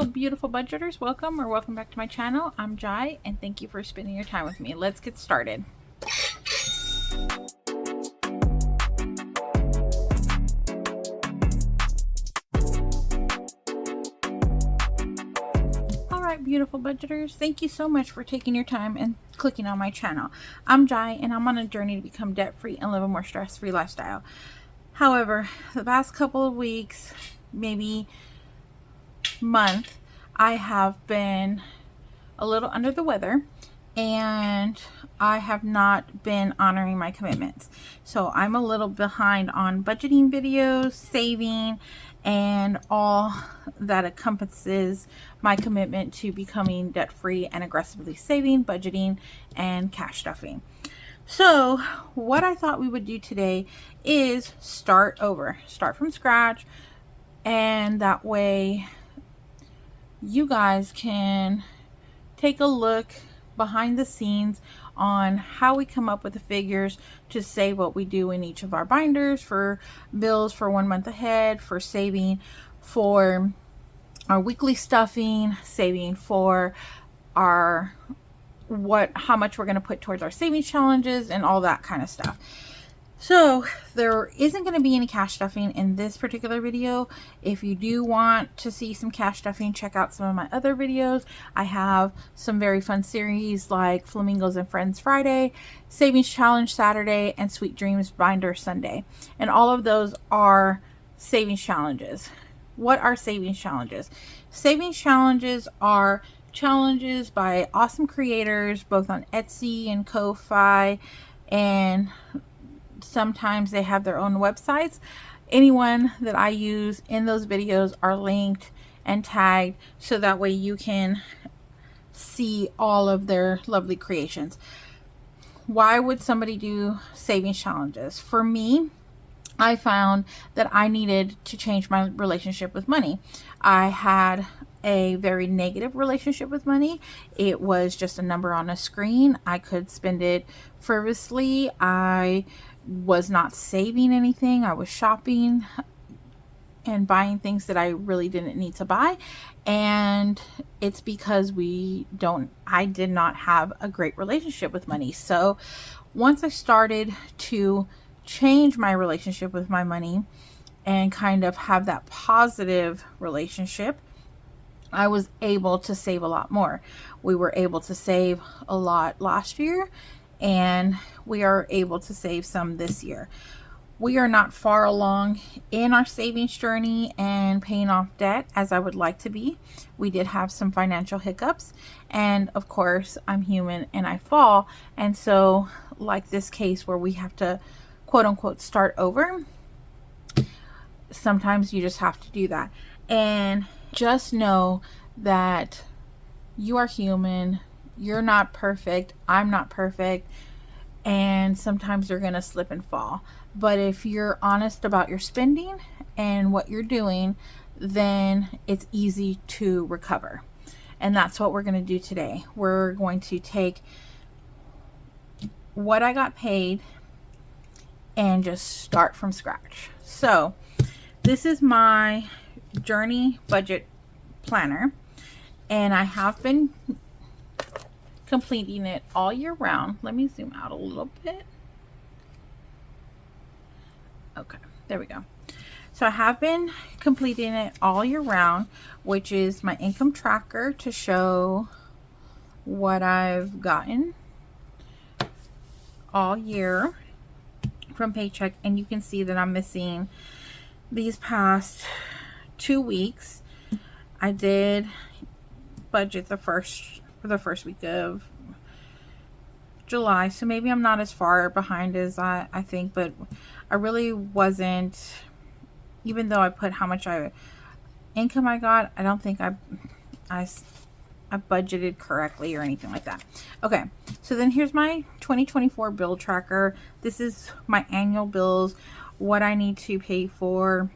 Hello beautiful budgeters, welcome back to my channel. I'm Jai and thank you for spending your time with me. Let's get started. Alright beautiful budgeters, thank you so much for taking your time and clicking on my channel. I'm Jai and I'm on a journey to become debt-free and live a more stress-free lifestyle. However, the past couple of weeks, maybe month, I have been a little under the weather and I have not been honoring my commitments. So I'm a little behind on budgeting videos, saving, and all that encompasses my commitment to becoming debt-free and aggressively saving, budgeting, and cash stuffing. So what I thought we would do today is start over, start from scratch, and that way you guys can take a look behind the scenes on how we come up with the figures to save what we do in each of our binders, for bills for 1 month ahead, for saving for our weekly stuffing, saving for our how much we're going to put towards our savings challenges, and all that kind of stuff. So there isn't going to be any cash stuffing in this particular video. If you do want to see some cash stuffing, check out some of my other videos. I have some very fun series like Flamingos and Friends Friday, Savings Challenge Saturday, and Sweet Dreams Binder Sunday. And all of those are savings challenges. What are savings challenges? Savings challenges are challenges by awesome creators, both on Etsy and Ko-Fi, and sometimes they have their own websites. Anyone that I use in those videos are linked and tagged so that way you can see all of their lovely creations. Why would somebody do savings challenges? For me, I found that I needed to change my relationship with money. I had a very negative relationship with money. It was just a number on a screen. I could spend it frivolously. I was not saving anything. I was shopping and buying things that I really didn't need to buy. And it's because I did not have a great relationship with money. So once I started to change my relationship with my money and kind of have that positive relationship, I was able to save a lot more. We were able to save a lot last year, and we are able to save some this year. We are not far along in our savings journey and paying off debt as I would like to be. We did have some financial hiccups, and of course I'm human and I fall, and so like this case where we have to quote unquote start over, sometimes you just have to do that. And just know that you are human. You're not perfect. I'm not perfect. And sometimes you're going to slip and fall. But if you're honest about your spending and what you're doing, then it's easy to recover. And that's what we're going to do today. We're going to take what I got paid and just start from scratch. So this is my Journey budget planner, and I have been completing it all year round. Let me zoom out a little bit. Okay, there we go. So I have been completing it all year round, which is my income tracker to show what I've gotten all year from paycheck. And you can see that I'm missing these past 2 weeks. I did budget the first week of July, so maybe I'm not as far behind as I think, but I really wasn't. Even though I put how much income I got, I don't think I budgeted correctly or anything like that. Okay, so then here's my 2024 bill tracker. This is my annual bills, what I need to pay for,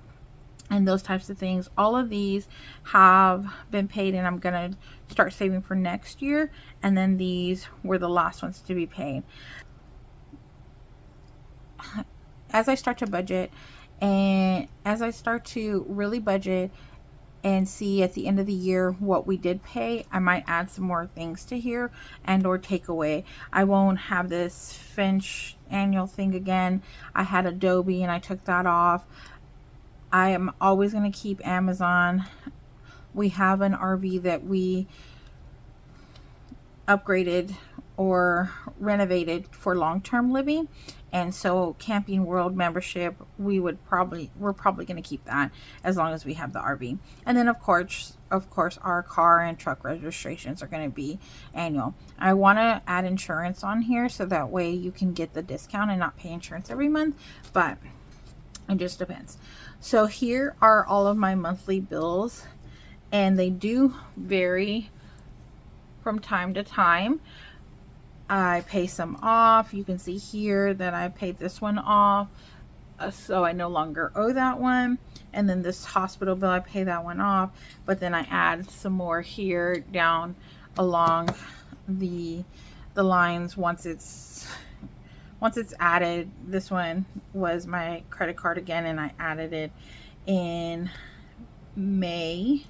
and those types of things. All of these have been paid, and I'm gonna start saving for next year, and then these were the last ones to be paid. As I start to budget, and as I start to really budget and see at the end of the year what we did pay. I might add some more things to here and or take away. I won't have this Finch annual thing again. I had Adobe and I took that off. I am always going to keep Amazon. We have an RV that we upgraded or renovated for long-term living, and so Camping World membership, we're probably going to keep that as long as we have the RV. And then of course our car and truck registrations are going to be annual. I want to add insurance on here so that way you can get the discount and not pay insurance every month, but it just depends. So here are all of my monthly bills, and they do vary from time to time. I pay some off. You can see here that I paid this one off, so I no longer owe that one. And then this hospital bill, I pay that one off, but then I add some more here down along the lines once it's added. This one was my credit card again, and I added it in May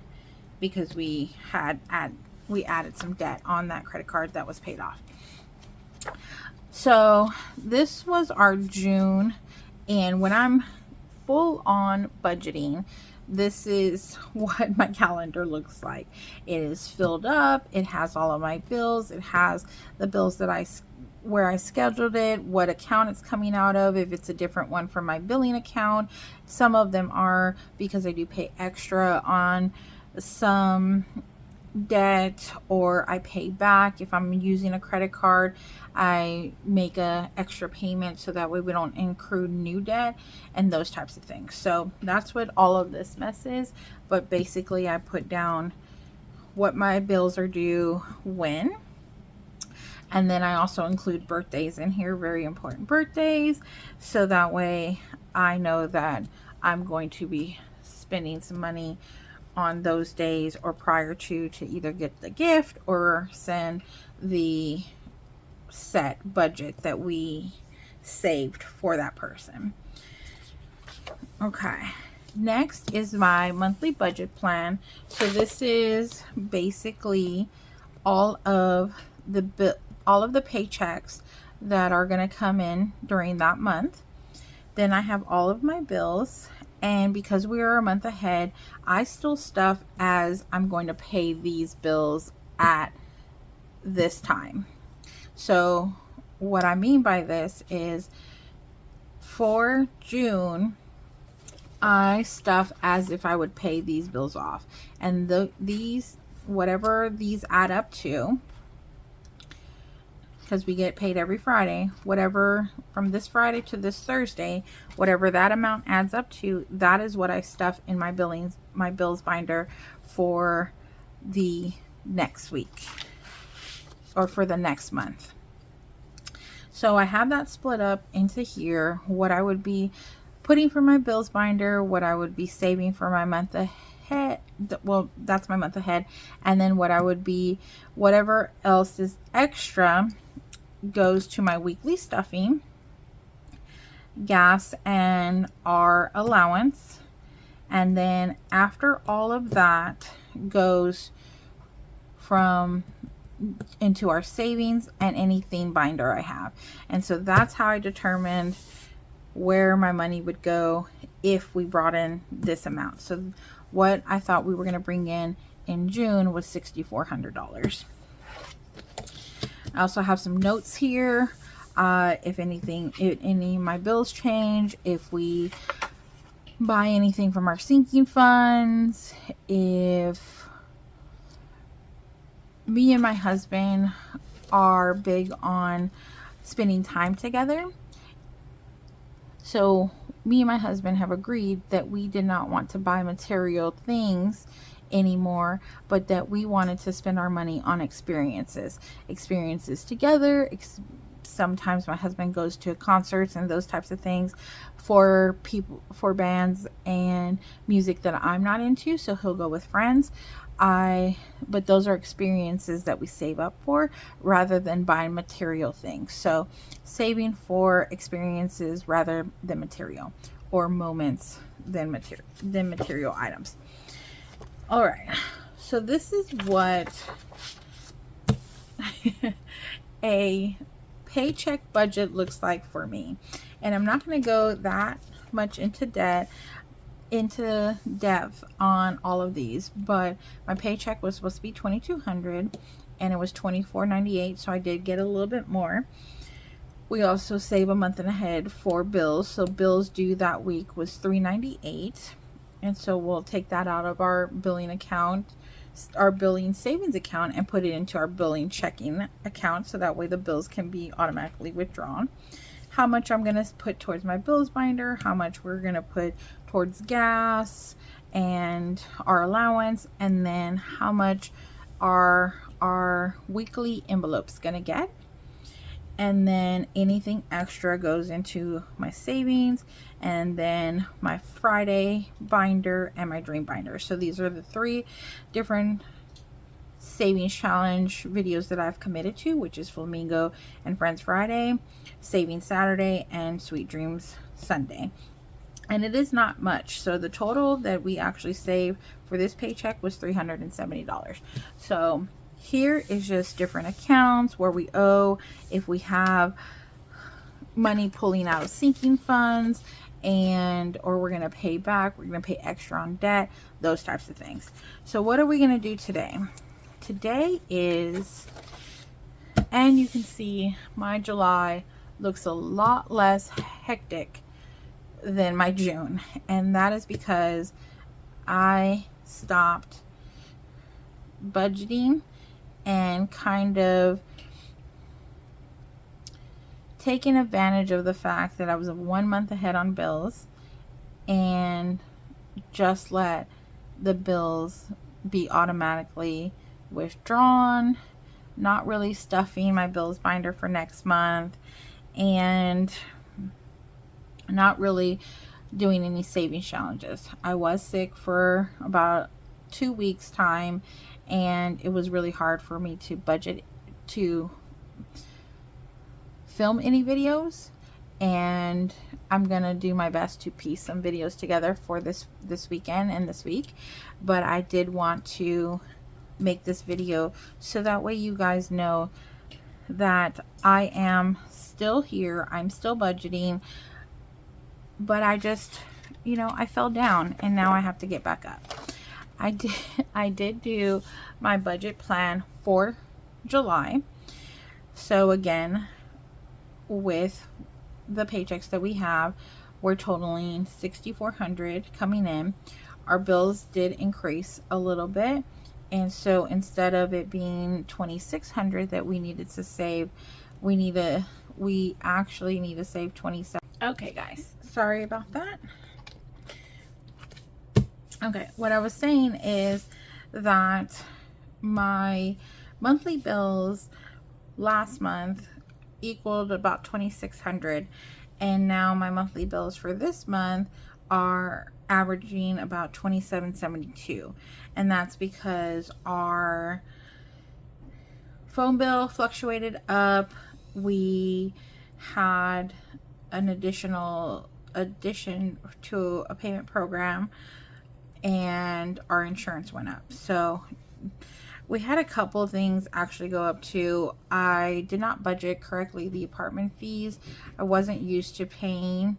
because we added some debt on that credit card that was paid off. So this was our June, and when I'm full on budgeting, this is what my calendar looks like. It is filled up. It has all of my bills. It has the bills that where I scheduled it, what account it's coming out of, if it's a different one from my billing account. Some of them are because I do pay extra on some debt, or I pay back. If I'm using a credit card, I make a extra payment so that way we don't incur new debt and those types of things. So that's what all of this mess is. But basically I put down what my bills are due when, and then I also include birthdays in here, very important birthdays, so that way I know that I'm going to be spending some money on those days or prior to either get the gift or send the set budget that we saved for that person. Okay, next is my monthly budget plan. So this is basically all of the paychecks that are going to come in during that month. Then I have all of my bills. And because we are a month ahead, I still stuff as I'm going to pay these bills at this time. So what I mean by this is for June, I stuff as if I would pay these bills off. And whatever these add up to, because we get paid every Friday, whatever from this Friday to this Thursday, whatever that amount adds up to, that is what I stuff in my bills binder for the next week or for the next month. So I have that split up into here, what I would be putting for my bills binder, what I would be saving for my month ahead. Well, that's my month ahead. And then what I would be, whatever else is extra goes to my weekly stuffing, gas, and our allowance. And then after all of that goes into our savings and anything binder I have. And so that's how I determined where my money would go if we brought in this amount. So what I thought we were going to bring in June was $6,400. I also have some notes here. If any of my bills change, if we buy anything from our sinking funds, if me and my husband are big on spending time together. So me and my husband have agreed that we did not want to buy material things anymore, but that we wanted to spend our money on experiences together. Sometimes my husband goes to concerts and those types of things for bands and music that I'm not into, so he'll go with friends. But those are experiences that we save up for rather than buying material things. So saving for experiences rather than material, or moments than material items. All right, so this is what a paycheck budget looks like for me. And I'm not going to go that much into depth on all of these, but my paycheck was supposed to be $2,200 and it was $24.98, so I did get a little bit more. We also save a month and ahead for bills, so bills due that week was $398, and so we'll take that out of our billing account, our billing savings account, and put it into our billing checking account, so that way the bills can be automatically withdrawn. How much I'm going to put towards my bills binder, how much we're going to put towards gas and our allowance, and then how much are our weekly envelopes going to get. And then anything extra goes into my savings, and then my Friday binder and my dream binder. So these are the 3 different savings challenge videos that I've committed to, which is Flamingo and Friends Friday, Saving Saturday, and Sweet Dreams Sunday. And it is not much. So the total that we actually saved for this paycheck was $370. So here is just different accounts where we owe, if we have money pulling out of sinking funds, and or we're going to pay back, we're going to pay extra on debt, those types of things. So what are we going to do today? Today is, and you can see my July looks a lot less hectic than my June, and that is because I stopped budgeting and kind of taking advantage of the fact that I was 1 month ahead on bills, and just let the bills be automatically withdrawn, not really stuffing my bills binder for next month, and not really doing any savings challenges. I was sick for about 2 weeks time, and it was really hard for me to budget to film any videos, and I'm gonna do my best to piece some videos together for this weekend and this week. But I did want to make this video so that way you guys know that I am still here, I'm still budgeting, but I just, I fell down, and now I have to get back up. I did do my budget plan for July. So again, with the paychecks that we have, we're totaling $6,400 coming in. Our bills did increase a little bit, and so instead of it being $2,600 that we needed to save, we actually need to save $27. Okay guys, sorry about that. Okay, what I was saying is that my monthly bills last month equaled about $2,600, and now my monthly bills for this month are averaging about $2,772, and that's because our phone bill fluctuated up. We had an addition to a payment program, and our insurance went up. So we had a couple of things actually go up too. I did not budget correctly the apartment fees. I wasn't used to paying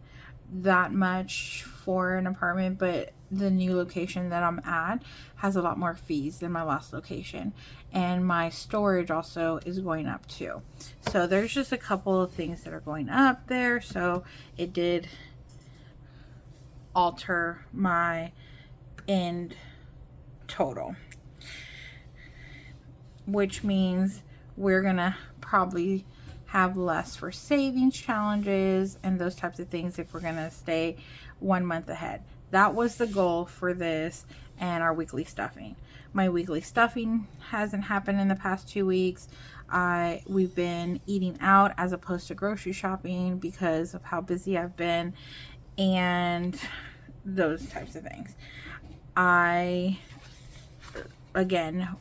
that much for an apartment, but the new location that I'm at has a lot more fees than my last location, and my storage also is going up too. So there's just a couple of things that are going up there, so it did alter my end total, which means we're gonna probably have less for savings challenges and those types of things if we're gonna stay 1 month ahead. That was the goal for this and our weekly stuffing. My weekly stuffing hasn't happened in the past 2 weeks. We've been eating out as opposed to grocery shopping because of how busy I've been and those types of things.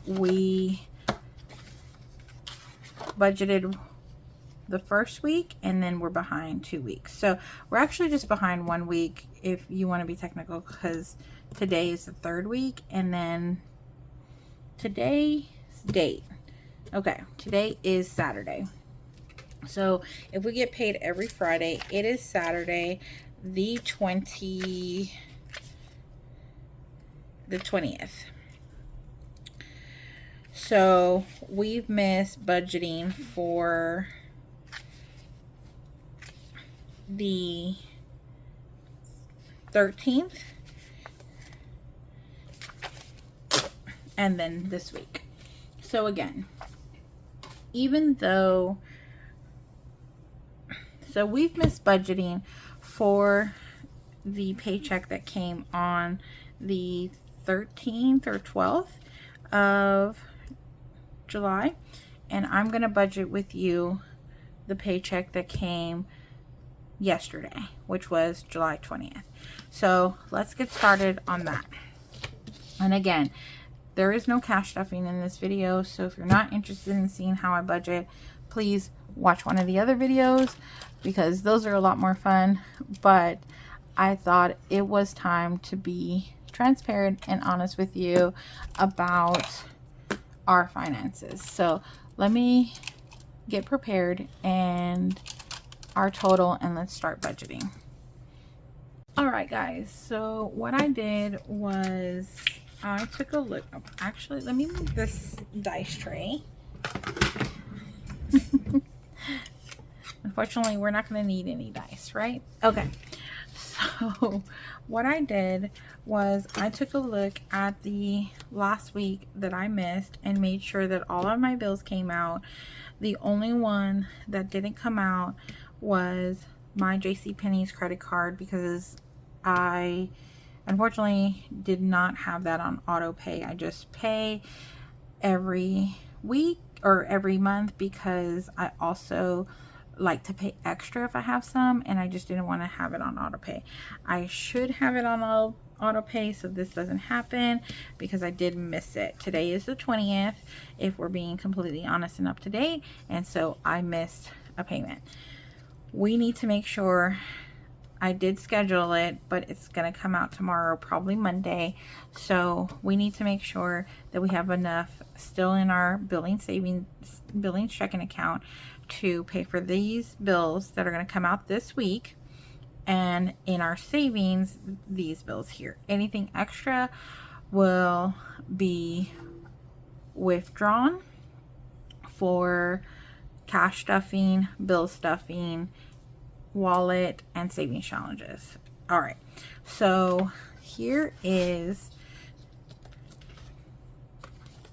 We budgeted the first week, and then we're behind 2 weeks. So we're actually just behind 1 week if you want to be technical, because today is the 3rd week, and then today's date. Okay, today is Saturday. So if we get paid every Friday, it is Saturday, the 20th. So we've missed budgeting for the 13th and then this week. So again, even though, so we've missed budgeting for the paycheck that came on the 13th or 12th of July, and I'm gonna budget with you the paycheck that came yesterday, which was July 20th. So let's get started on that. And again, there is no cash stuffing in this video, so if you're not interested in seeing how I budget, please watch one of the other videos, because those are a lot more fun. But I thought it was time to be transparent and honest with you about our finances. So let me get prepared and our total, and let's start budgeting. All right, guys, so what I did was I took a look. Actually, let me move this dice tray. Unfortunately, we're not going to need any dice, right? Okay, so what I did was I took a look at the last week that I missed and made sure that all of my bills came out. The only one that didn't come out was my JCPenney's credit card, because I unfortunately did not have that on auto pay. I just pay every week or every month, because I also like to pay extra if I have some, and I just didn't want to have it on auto pay. I should have it on auto pay so this doesn't happen, because I did miss it. Today is the 20th, if we're being completely honest and up to date, and so I missed a payment. We need to make sure, I did schedule it, but it's going to come out tomorrow, probably Monday. So we need to make sure that we have enough still in our billing checking account to pay for these bills that are going to come out this week, and in our savings, these bills here. Anything extra will be withdrawn for cash stuffing, bill stuffing, wallet, and savings challenges. All right, so here is,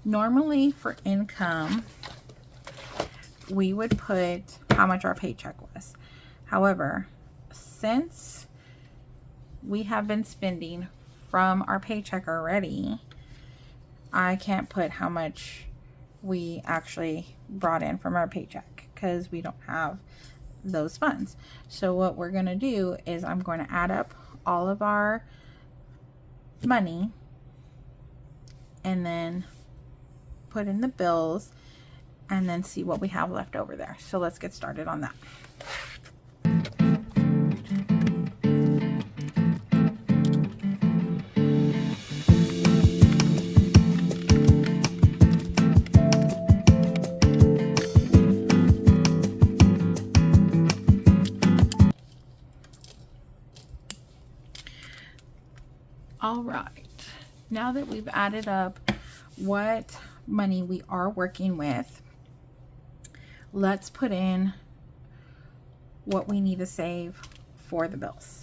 normally for income we would put how much our paycheck was. However, since we have been spending from our paycheck already, I can't put how much we actually brought in from our paycheck, because we don't have those funds. So what we're going to do is I'm going to add up all of our money and then put in the bills and then see what we have left over there. So let's get started on that. All right, now that we've added up what money we are working with, let's put in what we need to save for the bills.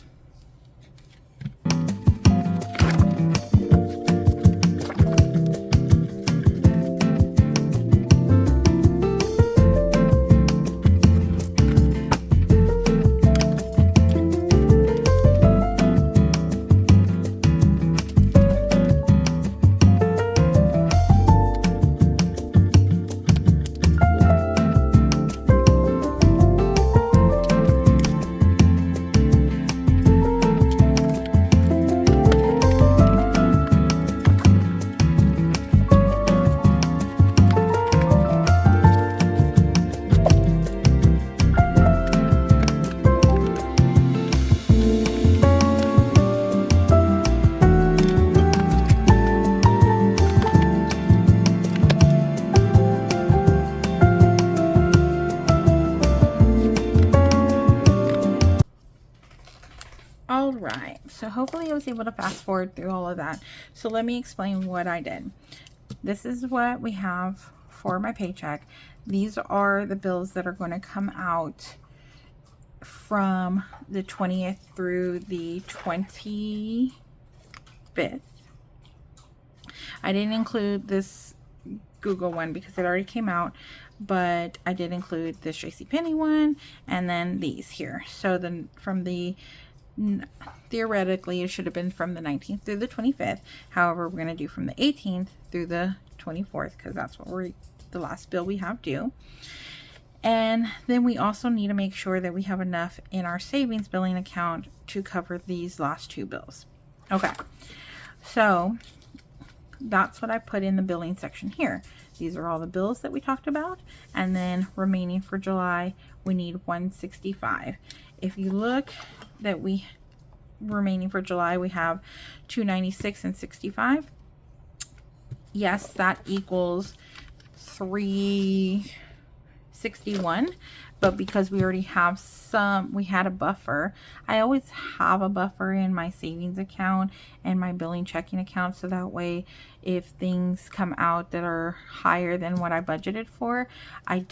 so hopefully I was able to fast forward through all of that. So let me explain what I did. This is what we have for my paycheck. These are the bills that are going to come out from the 20th through the 25th. I didn't include this Google one because it already came out, but I did include this JCPenney one and then these here. So then from the, theoretically it should have been from the 19th through the 25th. However, we're going to do from the 18th through the 24th because that's what we're, the last bill we have due. And then we also need to make sure that we have enough in our savings billing account to cover these last two bills. Okay, so that's what I put in the billing section here. These are all the bills that we talked about, and then remaining for July we need 165. If you look that we remaining for July we have 296 and 65. Yes, that equals 361, but because we already have some, we had a buffer. I always have a buffer in my savings account and my billing checking account, so that way if things come out that are higher than what I budgeted for, it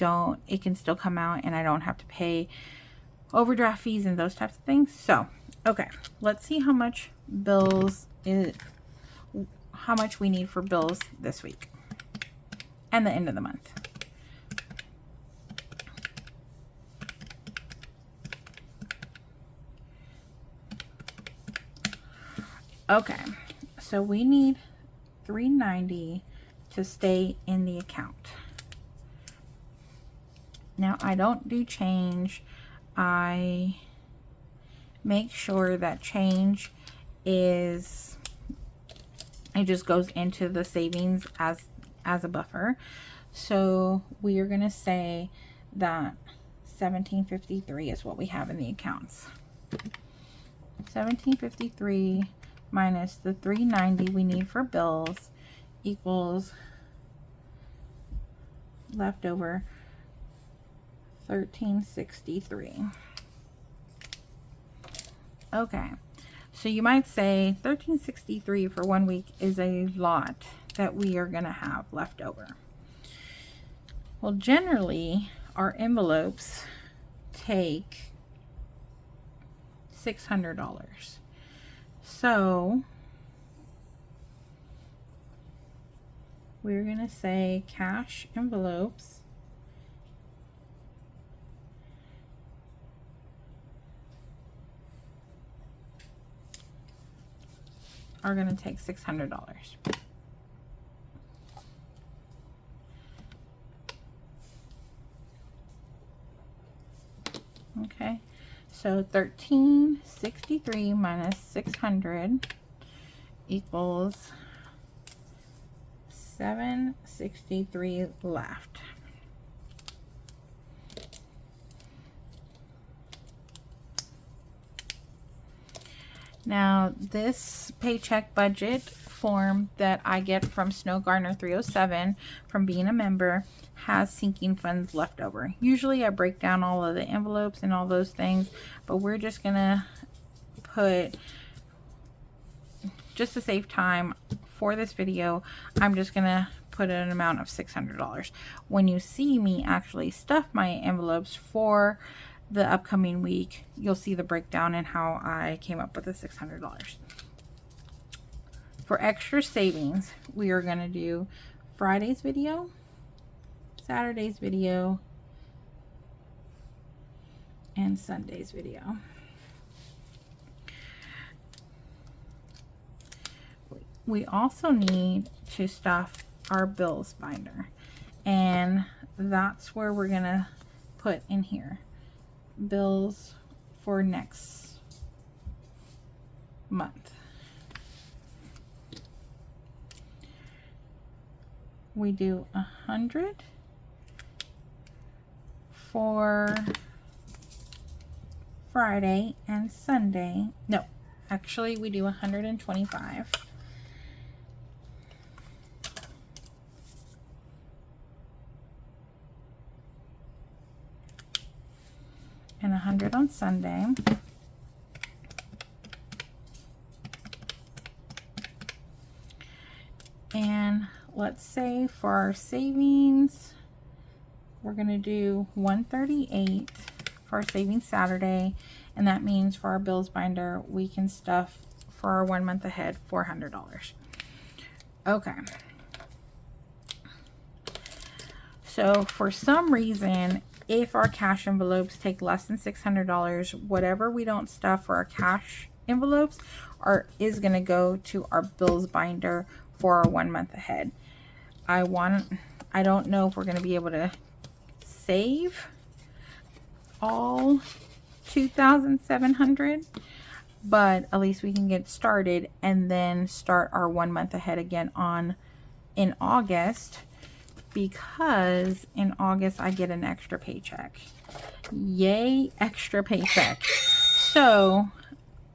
can still come out and I don't have to pay overdraft fees and those types of things. So okay, let's see how much how much we need for bills this week and the end of the month. Okay, so we need $390 to stay in the account. Now I don't do change. I make sure that change is, it just goes into the savings as a buffer. So we are going to say that $17.53 is what we have in the accounts. $17.53 minus the $390 we need for bills equals leftover $13.63. Okay, so you might say $13.63 for 1 week is a lot that we are going to have left over. Well, generally our envelopes take $600. So we're going to say cash envelopes are going to take $600. Okay, so $13.63 minus 600 equals $763 left. Now this paycheck budget form that I get from Snow Gardener 307 from being a member has sinking funds left over. Usually I break down all of the envelopes and all those things, but we're just gonna put, just to save time for this video, I'm just gonna put an amount of $600. When you see me actually stuff my envelopes for the upcoming week, you'll see the breakdown and how I came up with the $600. For extra savings, we are going to do Friday's video, Saturday's video, and Sunday's video. We also need to stuff our bills binder, and that's where we're going to put in here bills for next month. We do 100 for Friday and Sunday. No, actually we do 125. And 100 on Sunday. let's say for our savings, we're going to do 138 for our savings Saturday, and that means for our bills binder we can stuff for our 1 month ahead $400. Okay, so for some reason, if our cash envelopes take less than $600, whatever we don't stuff for our cash envelopes is going to go to our bills binder for our 1 month ahead. I don't know if we're going to be able to save all 2,700, but at least we can get started and then start our 1 month ahead again in August, because in August I get an extra paycheck. Yay, extra paycheck. So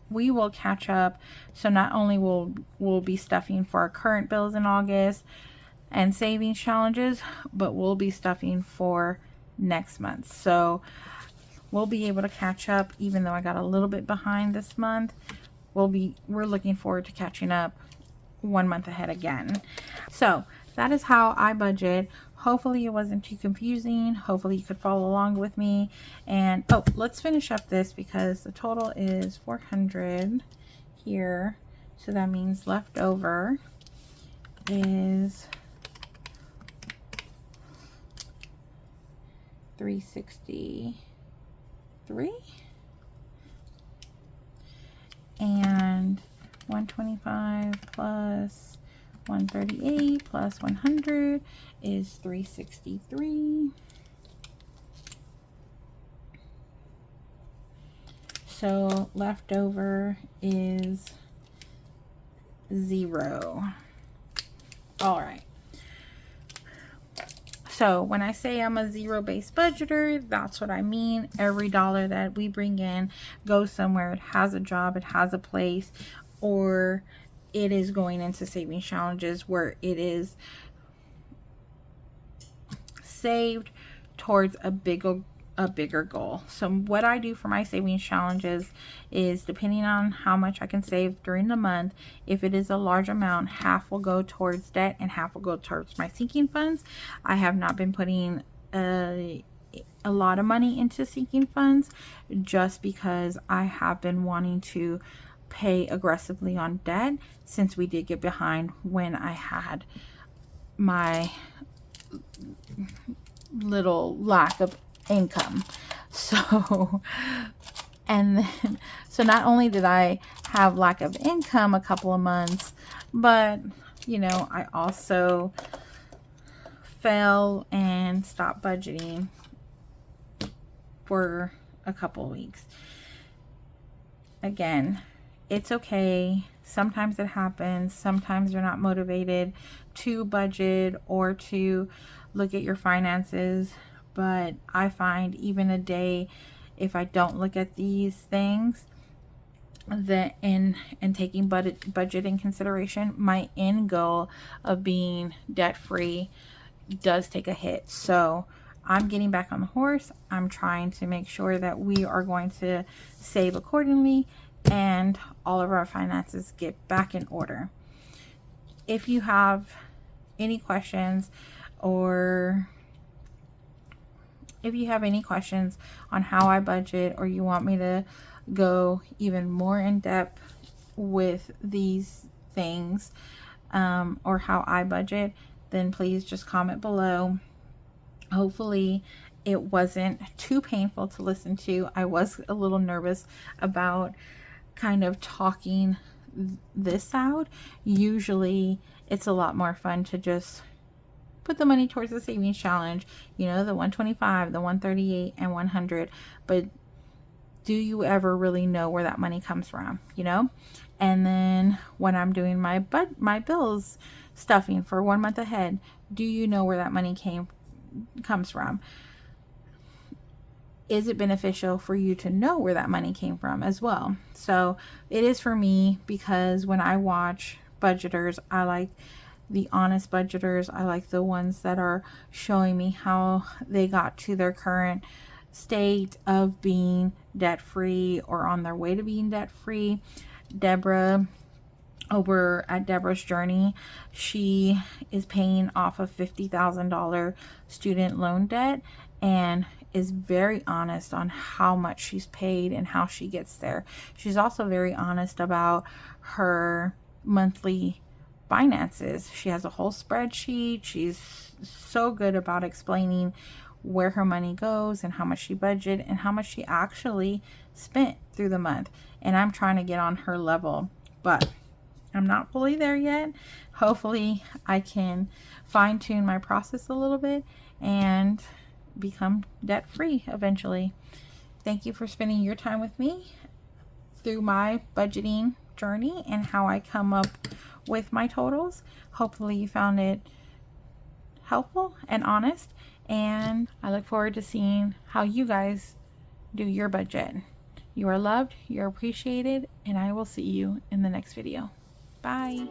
we will catch up. So not only will we'll be stuffing for our current bills in August and savings challenges, but we'll be stuffing for next month. So we'll be able to catch up, even though I got a little bit behind this month. We're looking forward to catching up 1 month ahead again. So that is how I budget. Hopefully it wasn't too confusing. Hopefully you could follow along with me. And oh, let's finish up this because the total is 400 here. So that means left over is 363 and 125 plus 138 plus 100 is 363. So left over is 0. All right. So when I say I'm a zero-based budgeter, that's what I mean. Every dollar that we bring in goes somewhere. It has a job, it has a place, or it is going into savings challenges where it is saved towards a bigger goal. So what I do for my savings challenges is, depending on how much I can save during the month, if it is a large amount, half will go towards debt and half will go towards my sinking funds. I have not been putting a lot of money into sinking funds just because I have been wanting to pay aggressively on debt, since we did get behind when I had my little lack of income. So not only did I have lack of income a couple of months, but you know, I also fell and stopped budgeting for a couple of weeks. Again, it's okay. Sometimes it happens. Sometimes you're not motivated to budget or to look at your finances. But I find even a day, if I don't look at these things, that in taking budget in consideration, my end goal of being debt free does take a hit. So I'm getting back on the horse. I'm trying to make sure that we are going to save accordingly and all of our finances get back in order. If you have any questions, or if you have any questions on how I budget, or you want me to go even more in depth with these things, or how I budget, then please just comment below. Hopefully it wasn't too painful to listen to. I was a little nervous about kind of talking this out. Usually it's a lot more fun to just put the money towards the savings challenge, you know, the 125, the 138 and 100, but do you ever really know where that money comes from, you know? And then when I'm doing my bills stuffing for 1 month ahead, do you know where that money comes from? Is it beneficial for you to know where that money came from as well? So it is for me, because when I watch budgeters, I like the honest budgeters. I like the ones that are showing me how they got to their current state of being debt free or on their way to being debt free. Deborah over at Deborah's Journey. She is paying off a $50,000 student loan debt and is very honest on how much she's paid and how she gets there. She's also very honest about her monthly finances. She has a whole spreadsheet. She's so good about explaining where her money goes and how much she budgeted and how much she actually spent through the month. And I'm trying to get on her level, but I'm not fully there yet. Hopefully I can fine tune my process a little bit and become debt free eventually. Thank you for spending your time with me through my budgeting journey and how I come up with my totals. Hopefully you found it helpful and honest, and I look forward to seeing how you guys do your budget. You are loved, you're appreciated, and I will see you in the next video. Bye.